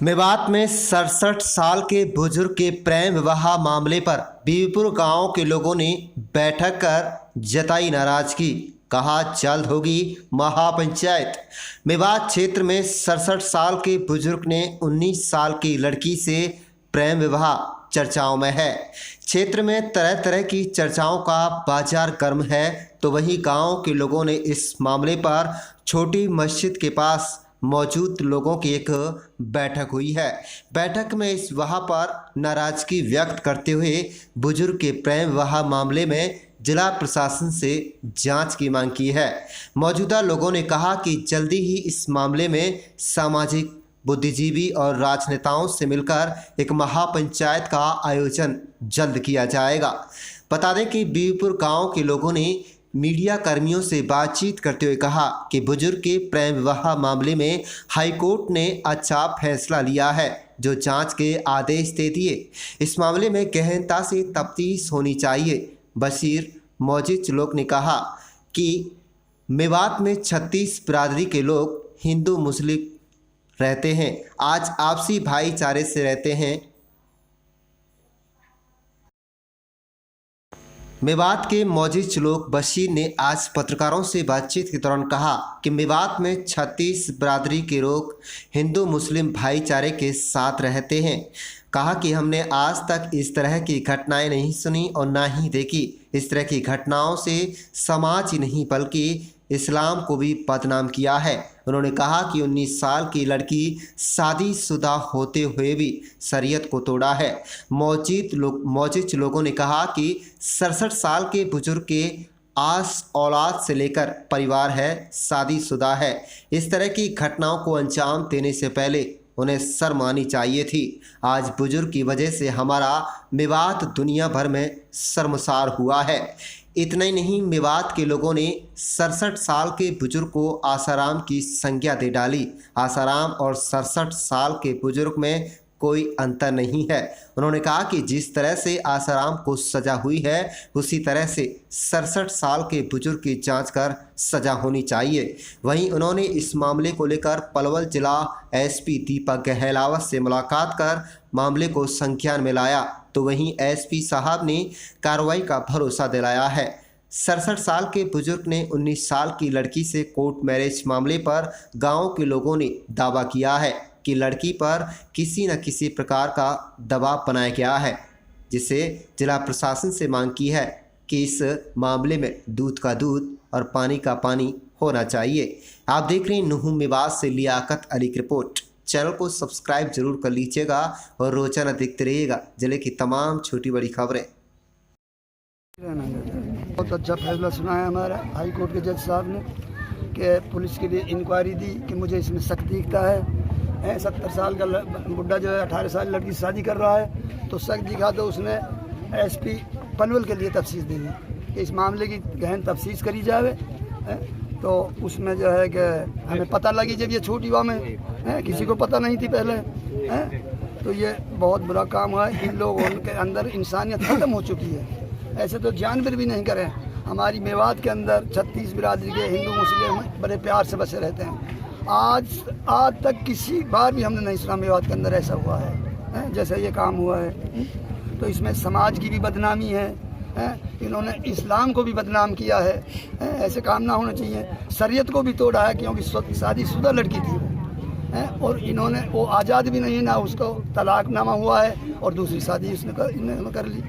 मेवात में 67 साल के बुजुर्ग के प्रेम विवाह मामले पर बीबीपुर गांव के लोगों ने बैठक कर जताई नाराजगी। कहा जल्द होगी महापंचायत। मेवात क्षेत्र में 67 साल के बुजुर्ग ने 19 साल की लड़की से प्रेम विवाह चर्चाओं में है। क्षेत्र में तरह तरह की चर्चाओं का बाजार गर्म है, तो वहीं गांव के लोगों ने इस मामले पर छोटी मस्जिद के पास मौजूद लोगों की एक बैठक हुई है। बैठक में इस विवाह पर नाराजगी व्यक्त करते हुए बुजुर्ग के प्रेम विवाह मामले में जिला प्रशासन से जांच की मांग की है। मौजूदा लोगों ने कहा कि जल्दी ही इस मामले में सामाजिक बुद्धिजीवी और राजनेताओं से मिलकर एक महापंचायत का आयोजन जल्द किया जाएगा। बता दें कि बीबीपुर गांव के लोगों ने मीडिया कर्मियों से बातचीत करते हुए कहा कि बुजुर्ग के प्रेम विवाह मामले में हाईकोर्ट ने अच्छा फैसला लिया है, जो जांच के आदेश दे दिए। इस मामले में गहनता से तफ्तीश होनी चाहिए। बशीर मौजिद लोग ने कहा कि मेवात में 36 बिरादरी के लोग हिंदू मुस्लिम रहते हैं, आज आपसी भाईचारे से रहते हैं। मेवात के मौजिद लोग बशीर ने आज पत्रकारों से बातचीत के दौरान कहा कि मेवात में 36 बिरादरी के लोग हिंदू मुस्लिम भाईचारे के साथ रहते हैं। कहा कि हमने आज तक इस तरह की घटनाएं नहीं सुनी और ना ही देखी। इस तरह की घटनाओं से समाज ही नहीं बल्कि इस्लाम को भी बदनाम किया है। उन्होंने कहा कि 19 साल की लड़की शादीशुदा होते हुए भी शरीयत को तोड़ा है। मौजूद लोगों ने कहा कि 67 साल के बुजुर्ग के आस औलाद से लेकर परिवार है, शादीशुदा है। इस तरह की घटनाओं को अंजाम देने से पहले उन्हें शर्म आनी चाहिए थी। आज बुजुर्ग की वजह से हमारा मेवात दुनिया भर में शर्मसार हुआ है। इतना ही नहीं, मेवात के लोगों ने 67 साल के बुजुर्ग को आसाराम की संज्ञा दे डाली। आसाराम और 67 साल के बुजुर्ग में कोई अंतर नहीं है। उन्होंने कहा कि जिस तरह से आसाराम को सजा हुई है, उसी तरह से 67 साल के बुजुर्ग की जांच कर सजा होनी चाहिए। वहीं उन्होंने इस मामले को लेकर पलवल जिला एसपी दीपक गहलावत से मुलाकात कर मामले को संज्ञान में लाया, तो वहीं एसपी साहब ने कार्रवाई का भरोसा दिलाया है। 67 साल के बुजुर्ग ने 19 साल की लड़की से कोर्ट मैरिज मामले पर गांव के लोगों ने दावा किया है कि लड़की पर किसी न किसी प्रकार का दबाव बनाया गया है, जिसे जिला प्रशासन से मांग की है कि इस मामले में दूध का दूध और पानी का पानी होना चाहिए। आप देख रहे हैं नुहू मेवात से लियाकत अली की रिपोर्ट। चैनल को सब्सक्राइब जरूर कर लीजिएगा और रोजाना देखते रहिएगा जिले की तमाम छोटी बड़ी खबरें। बहुत अच्छा फैसला सुना है हमारा हाई कोर्ट के जज साहब ने कि पुलिस के लिए इंक्वायरी दी कि मुझे इसमें सख्त दिखता है। 70 साल का बुढ़ा जो है 18 साल लड़की शादी कर रहा है, तो सख्त दिखा तो उसने एसपी पलवल के लिए तफ्सीस दे दी कि इस मामले की गहन तफ्सीस करी जाए। तो उसमें जो है कि हमें पता लगी जब ये छोटी युवा में किसी को पता नहीं थी पहले। तो ये बहुत बुरा काम हुआ है। इन लोगों के अंदर इंसानियत खत्म हो चुकी है। ऐसे तो जानवर भी नहीं करें। हमारी मेवात के अंदर 36 बिरादरी के हिंदू मुस्लिम बड़े प्यार से बसे रहते हैं। आज तक किसी बार भी हमने नहीं सुना मेवात के अंदर ऐसा हुआ है जैसे ये काम हुआ है। तो इसमें समाज की भी बदनामी है। इन्होंने इस्लाम को भी बदनाम किया है। ऐसे काम ना होना चाहिए। शरीयत को भी तोड़ा है, क्योंकि शादीशुदा लड़की थी और इन्होंने वो आज़ाद भी नहीं, ना उसको तलाकनामा हुआ है और दूसरी शादी इन्होंने कर ली।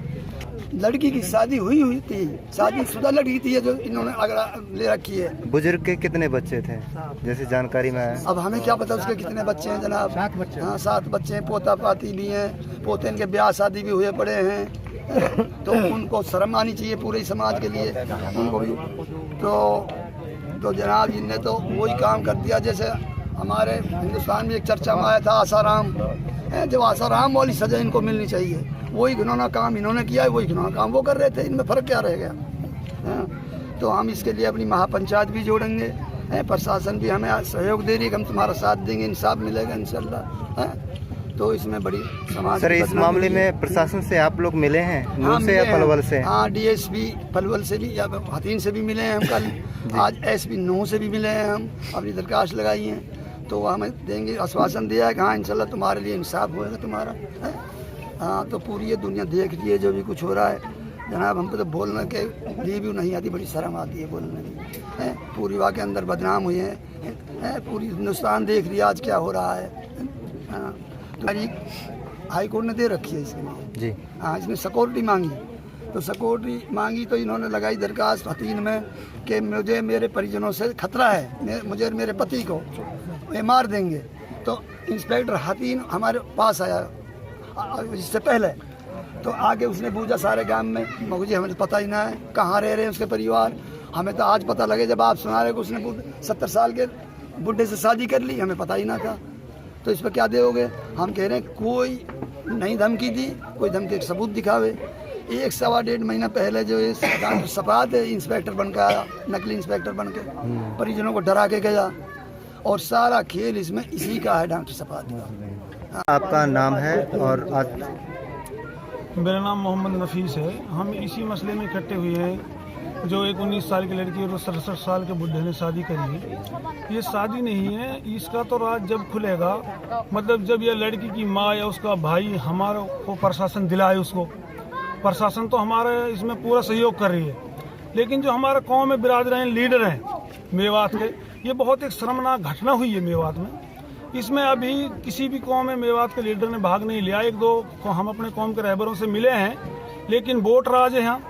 लड़की की शादी हुई थी, शादीशुदा लड़की थी जो इन्होंने अगला ले रखी है। बुजुर्ग के कितने बच्चे थे जैसे जानकारी में है? अब हमें क्या पता उसके कितने बच्चे हैं जनाब। 7 बच्चे। हाँ, 7 बच्चे हैं। पोता पाती भी हैं, पोते इनके ब्याह शादी भी हुए पड़े हैं। तो उनको शर्म आनी चाहिए पूरे समाज के लिए उनको भी। तो जनाब इनने तो वही काम कर दिया जैसे हमारे हिंदुस्तान में एक चर्चा में आया था आसाराम। जब आसाराम वाली सजा इनको मिलनी चाहिए। वही घिनौना काम इन्होंने किया है, वही घिनौना काम वो कर रहे थे। इनमें फ़र्क क्या रह गया? तो हम इसके लिए अपनी महापंचायत भी जोड़ेंगे। प्रशासन भी हमें सहयोग दे रही है कि हम तुम्हारा साथ देंगे, इंसाफ मिलेगा इंशाल्लाह। तो इसमें बड़ी समाज। सर, इस मामले में प्रशासन से आप लोग मिले हैं? हाँ, से या पलवल से? हाँ, डीएसपी पलवल से भी या हथीन से भी मिले हैं हम कल। आज एसपी नूह से भी मिले हैं हम, अपनी दरखास्त लगाई है। तो हमें देंगे, आश्वासन दिया है कि हाँ इंशाल्लाह तुम्हारे लिए इंसाफ होएगा तुम्हारा है। हाँ तो पूरी ये दुनिया देख रही है जो भी कुछ हो रहा है जनाब। हमको तो बोलने के लिए भी नहीं आती, बड़ी शर्म आती है बोलने की है। पूरी वाक़ के अंदर बदनाम हुए हैं, पूरी हिंदुस्तान देख रही है आज क्या हो रहा है। हाँ तारीख हाई कोर्ट ने दे रखी है इसके लिए जी। हाँ इसमें सिक्योरिटी मांगी, तो सिक्योरिटी मांगी तो इन्होंने लगाई दरखास्त हतीन में कि मुझे मेरे परिजनों से खतरा है, मुझे मेरे पति को ये मार देंगे। तो इंस्पेक्टर हतीन हमारे पास आया इससे पहले, तो आगे उसने पूछा सारे गांव में, मुझे हमें पता ही ना है कहाँ रह रहे हैं उसके परिवार। हमें तो आज पता लगे जब आप सुना रहे कि उसने 70 साल के बुढ़े से शादी कर ली, हमें पता ही ना था। तो इस पर क्या दोगे? हम कह रहे हैं कोई नहीं धमकी दी, कोई धमकी के सबूत दिखावे। 1-1.5 महीना पहले जो ये सपात इंस्पेक्टर बनकर आया, नकली इंस्पेक्टर बनकर परिजनों को डरा के गया, और सारा खेल इसमें इसी का है, डॉक्टर सपात का। आपका नाम है और आज मेरा नाम मोहम्मद नफीस है। हम इसी मसले में इकट्ठे हुए हैं जो एक 19 साल की लड़की और 67 साल के बुढ़े ने शादी करी है। ये शादी नहीं है, इसका तो राज जब खुलेगा, मतलब जब ये लड़की की माँ या उसका भाई हमारे को प्रशासन दिलाए उसको। प्रशासन तो हमारे इसमें पूरा सहयोग कर रही है, लेकिन जो हमारे गाँव में बिरादर लीडर हैं मेवात के, ये बहुत एक शर्मनाक घटना हुई है मेवात में। इसमें अभी किसी भी कौम में मेवात के लीडर ने भाग नहीं लिया। 1-2 हम अपने कौम के रहबरों से मिले हैं, लेकिन वोट राज है, यहाँ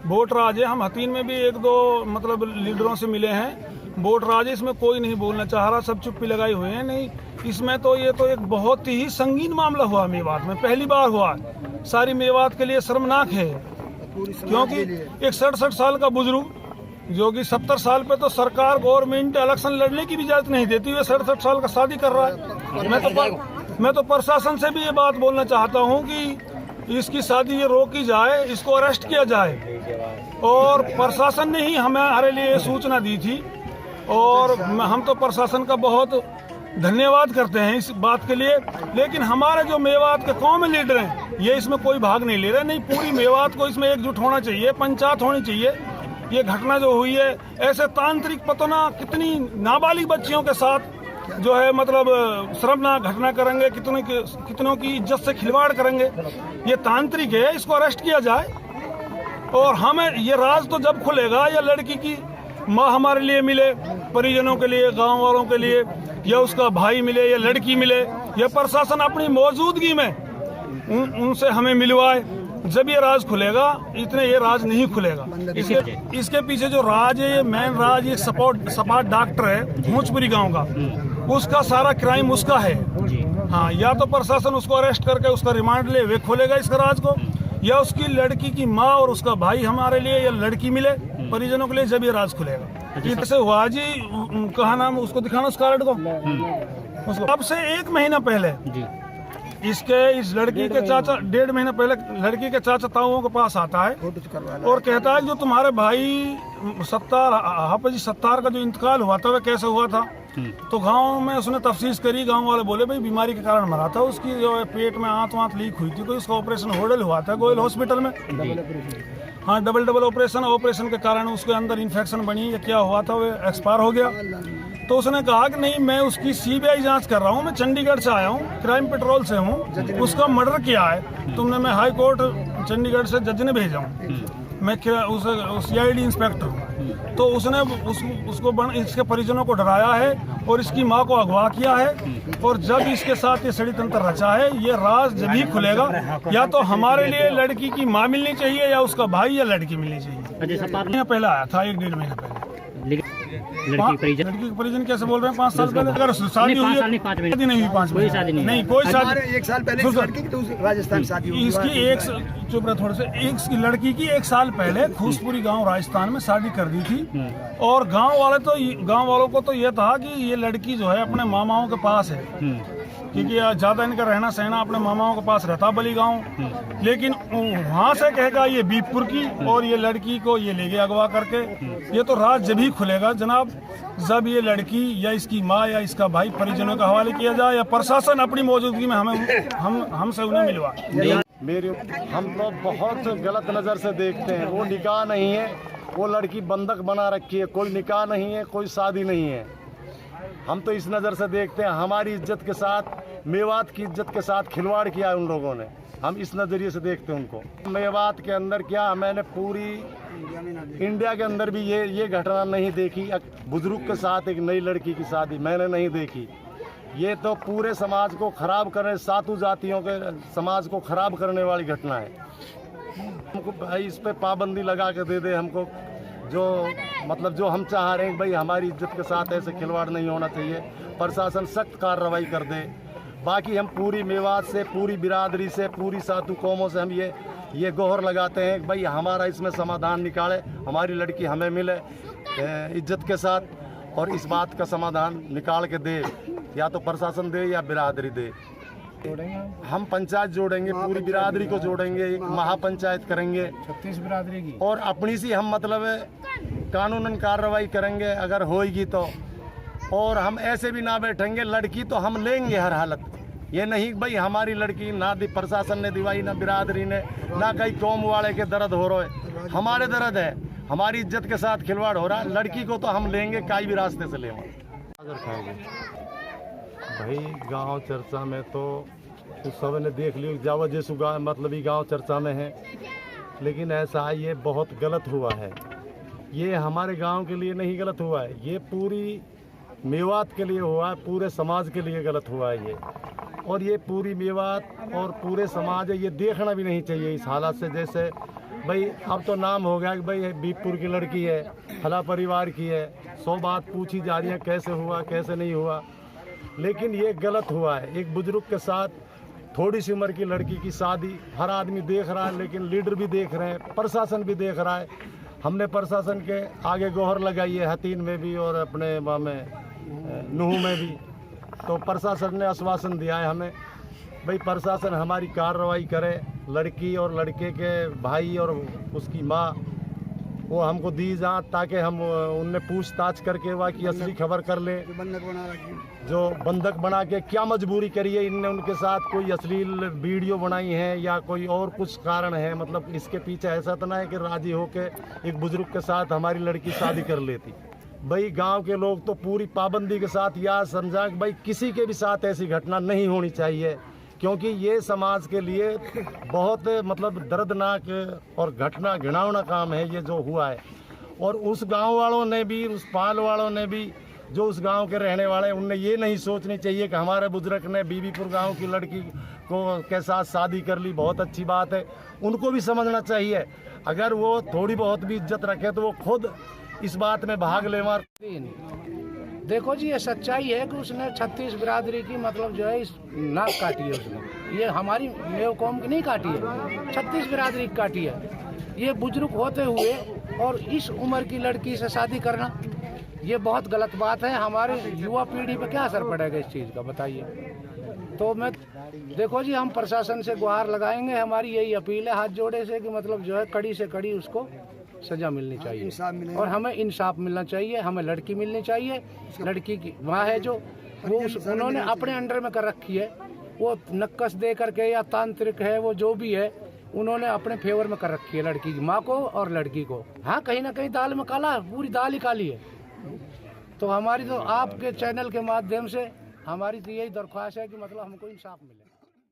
वोट राज है। हम हतीन में भी 1-2 मतलब लीडरों से मिले हैं, वोट राज है। इसमें कोई नहीं बोलना चाह रहा, सब चुप्पी लगाई हुए हैं। नहीं, इसमें तो ये तो एक बहुत ही संगीन मामला हुआ मेवात में, पहली बार हुआ। सारी मेवात के लिए शर्मनाक है, क्योंकि एक 67 साल का बुजुर्ग जो कि 70 साल पे तो सरकार गवर्नमेंट इलेक्शन लड़ने की भी इजाजत नहीं देती, वे 67 साल का शादी कर रहा है। मैं तो प्रशासन से भी ये बात बोलना चाहता हूँ कि इसकी शादी ये रोकी जाए, इसको अरेस्ट किया जाए। और प्रशासन ने ही हमारे लिए सूचना दी थी, और हम तो प्रशासन का बहुत धन्यवाद करते हैं इस बात के लिए। लेकिन हमारे जो मेवात के कौम लीडर हैं, ये इसमें कोई भाग नहीं ले रहे। नहीं, पूरी मेवात को इसमें एकजुट होना चाहिए, पंचायत होनी चाहिए। ये घटना जो हुई है, ऐसे तांत्रिक पतना कितनी नाबालिग बच्चियों के साथ जो है मतलब शर्मनाक घटना करेंगे, कितनों की इज्जत से खिलवाड़ करेंगे। ये तांत्रिक है, इसको अरेस्ट किया जाए। और हमें ये राज तो जब खुलेगा, या लड़की की माँ हमारे लिए मिले, परिजनों के लिए, गांव वालों के लिए, या उसका भाई मिले या लड़की मिले, या प्रशासन अपनी मौजूदगी में उनसे हमें मिलवाए, जब ये राज खुलेगा। इतने ये राज नहीं खुलेगा। इसके पीछे जो राज है, ये मेन राज एक सपाट डॉक्टर है भूंचपुरी गांव का, उसका सारा क्राइम उसका है। हाँ, या तो प्रशासन उसको अरेस्ट करके उसका रिमांड ले, वे खोलेगा इसका राज को, या उसकी लड़की की माँ और उसका भाई हमारे लिए या लड़की मिले परिजनों के लिए, जब ये राज खुलेगा। जैसे हुआ जी, कहा नाम उसको दिखाना उस कार्ड को, उसको अब से 1 महीना पहले इस लड़की के चाचा 1.5 महीना पहले लड़की के चाचा ताऊओं के पास आता है और कहता है जो तुम्हारे भाई हाफिज सत्तार का जो इंतकाल हुआ था वह कैसे हुआ था। तो गांव में उसने तफ्तीश करी, गांव वाले बोले भाई बीमारी के कारण मरा था, उसकी जो है पेट में आंत लीक हुई थी, तो उसका ऑपरेशन होडल हुआ था गोयल हॉस्पिटल में। हाँ, डबल ऑपरेशन के कारण उसके अंदर इन्फेक्शन बनी या क्या हुआ था, वो एक्सपायर हो गया। तो उसने कहा कि नहीं, मैं उसकी CBI जांच कर रहा हूँ, मैं चंडीगढ़ से आया हूँ, क्राइम पेट्रोल से हूँ, उसका मर्डर किया है तुमने। मैं हाई कोर्ट चंडीगढ़ से जज ने भेजा हूँ, मैं CID इंस्पेक्टर हूँ। तो उसने उसको इसके परिजनों को डराया है और इसकी माँ को अगवा किया है। और जब इसके साथ ये षड्यंत्र तंत्र रचा है, ये राज जब ही खुलेगा, या तो हमारे लिए लड़की की माँ मिलनी चाहिए या उसका भाई या लड़की मिलनी चाहिए। पहले आया था 1-1.5 महीना पहले। लड़की के परिजन कैसे बोल रहे हैं 5 साल पहले? अगर शादी हुई है, शादी नहीं हुई 5 कोई शादी नहीं, कोई शादी 1 साल पहले लड़की की राजस्थान शादी हुई। इसकी चुप रहे थोड़े से, एक लड़की की 1 साल पहले खूसपुरी गांव राजस्थान में शादी कर दी थी। और गांव वालों को तो ये था कि ये लड़की जो है अपने मामाओं के पास है, क्योंकि ज्यादा इनका रहना सहना अपने मामाओं के पास रहता बली गांव। लेकिन वहाँ से कहेगा ये बीपपुर की, और ये लड़की को ये ले गया अगवा करके। ये तो राज जब ही खुलेगा जनाब, जब ये लड़की या इसकी माँ या इसका भाई परिजनों के हवाले किया जाए, या प्रशासन अपनी मौजूदगी में हमसे उन्हें मिलवा। हम तो बहुत गलत नज़र से देखते हैं। वो निकाह नहीं है, वो लड़की बंधक बना रखी है, कोई निकाह नहीं है, कोई शादी नहीं है। हम तो इस नज़र से देखते हैं, हमारी इज्जत के साथ, मेवात की इज्जत के साथ खिलवाड़ किया है उन लोगों ने। हम इस नज़रिए से देखते हैं उनको। मेवात के अंदर क्या, मैंने पूरी इंडिया के अंदर भी ये घटना नहीं देखी। बुजुर्ग के साथ एक नई लड़की की शादी मैंने नहीं देखी। ये तो पूरे समाज को खराब करने, सातों जातियों के समाज को खराब करने वाली घटना है। हमको भाई इस पे पाबंदी लगा के दे दे हमको, जो हम चाह रहे हैं भाई हमारी इज्जत के साथ ऐसे खिलवाड़ नहीं होना चाहिए। प्रशासन सख्त कार्रवाई कर दे। बाकी हम पूरी मेवात से, पूरी बिरादरी से, पूरी सातों कौमों से हम ये गोहर लगाते हैं कि भाई हमारा इसमें समाधान निकाले, हमारी लड़की हमें मिले इज्जत के साथ, और इस बात का समाधान निकाल के दे, या तो प्रशासन दे या बिरादरी दे। हम पंचायत जोड़ेंगे, पूरी बिरादरी को जोड़ेंगे, एक महापंचायत करेंगे 36 बिरादरी की, और अपनी सी हम मतलब कानूनन कार्रवाई करेंगे अगर होएगी तो। और हम ऐसे भी ना बैठेंगे, लड़की तो हम लेंगे हर हालत। ये नहीं भाई हमारी लड़की ना प्रशासन ने दिवाई, ना बिरादरी ने, ना कहीं कौम वाले के दर्द हो रहे, हमारे दर्द है, हमारी इज्जत के साथ खिलवाड़ हो रहा है। लड़की को तो हम लेंगे, काई भी रास्ते से लेंगे। भाई गांव चर्चा में तो सब ने देख लियो, जावा जैसु गाँव मतलब ही गांव चर्चा में है, लेकिन ऐसा ये बहुत गलत हुआ है। ये हमारे गांव के लिए नहीं गलत हुआ है, ये पूरी मेवात के लिए हुआ है, पूरे समाज के लिए गलत हुआ है ये। और ये पूरी मेवात और पूरे समाज है, ये देखना भी नहीं चाहिए इस हालत से। जैसे भाई अब तो नाम हो गया कि भाई बीपपुर की लड़की है, फला परिवार की है, 100 बात पूछी जा रही है कैसे हुआ कैसे नहीं हुआ, लेकिन ये गलत हुआ है। एक बुजुर्ग के साथ थोड़ी सी उम्र की लड़की की शादी हर आदमी देख रहा है, लेकिन लीडर भी देख रहे हैं, प्रशासन भी देख रहा है। हमने प्रशासन के आगे गोहर लगाई है, हतीन में भी और अपने वहाँ में नूह में भी। तो प्रशासन ने आश्वासन दिया है हमें, भाई प्रशासन हमारी कार्रवाई करे, लड़की और लड़के के भाई और उसकी माँ वो हमको दी जा, ताकि हम उनने पूछताछ करके वहाँ की असली खबर कर ले। जो बंधक बना के क्या मजबूरी करी है इनने उनके साथ, कोई अश्लील वीडियो बनाई है या कोई और कुछ कारण है, मतलब इसके पीछे ऐसा तो ना है कि राजी होके एक बुजुर्ग के साथ हमारी लड़की शादी कर लेती। भाई गांव के लोग तो पूरी पाबंदी के साथ यह समझा कि भाई किसी के भी साथ ऐसी घटना नहीं होनी चाहिए, क्योंकि ये समाज के लिए बहुत मतलब दर्दनाक और घटना घिनौना काम है ये जो हुआ है। और उस गांव वालों ने भी, उस पाल वालों ने भी, जो उस गांव के रहने वाले हैं, उनने ये नहीं सोचनी चाहिए कि हमारे बुजुर्ग ने बीबीपुर गांव की लड़की को के साथ शादी कर ली, बहुत अच्छी बात है। उनको भी समझना चाहिए, अगर वो थोड़ी बहुत भी इज्जत रखे तो वो खुद इस बात में भाग ले। मार देखो जी, ये सच्चाई है कि उसने 36 बिरादरी की मतलब जो है इस नाक काटी है उसने। ये हमारी मेव कौम की नहीं काटी है, 36 बिरादरी की काटी है। ये बुजुर्ग होते हुए और इस उम्र की लड़की से शादी करना ये बहुत गलत बात है। हमारे युवा पीढ़ी पे क्या असर पड़ेगा इस चीज़ का, बताइए। तो मैं देखो जी, हम प्रशासन से गुहार लगाएंगे, हमारी यही अपील है हाथ जोड़े से कि मतलब जो है कड़ी से कड़ी उसको सजा मिलनी चाहिए और हमें इंसाफ मिलना चाहिए, हमें लड़की मिलनी चाहिए। लड़की की माँ है जो वो उन्होंने अपने अंडर में कर रखी है, वो नक्कस दे करके या तांत्रिक है वो जो भी है, उन्होंने अपने फेवर में कर रखी है लड़की की माँ को और लड़की को। हाँ, कहीं ना कहीं दाल में काला, पूरी दाल ही काली है। तो हमारी तो आपके चैनल के माध्यम से हमारी तो यही दरख्वास्त है कि मतलब हमको इंसाफ मिले।